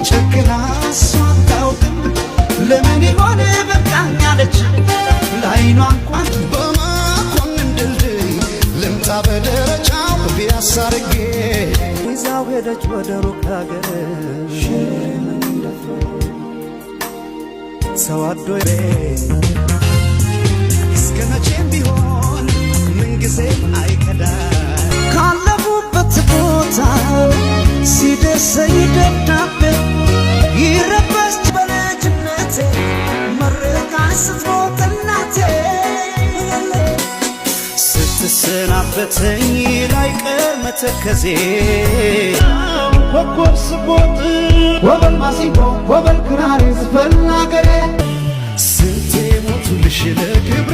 ጨክና እሷ አታውቅም ለምን ይሆን በቃኝ አለች ለዓይኗ እንኳን በመኮንን ድልድይ ልምጣ በደረጃው ፒያሳ አድርጌ ይዛው ሄደች ወደ ሩቅ አገር ሰው አዶሬ እስከ መቼም ቢሆን ምንጊዜም አይከዳ ካለፉበት ቦታ ሲደርሰኝ ደብዳቤ ይረበሽ በልጅነቴ መርቃኝ ስትሞት እናቴ ስትሰናበተኝ ላይቀር መተከዜ ኮከብ ስቦጥ ወበል ማሲንቆ ወበል ክራር ዝፈን አገሬ ስንቴ ሞቱልሽ ለክብር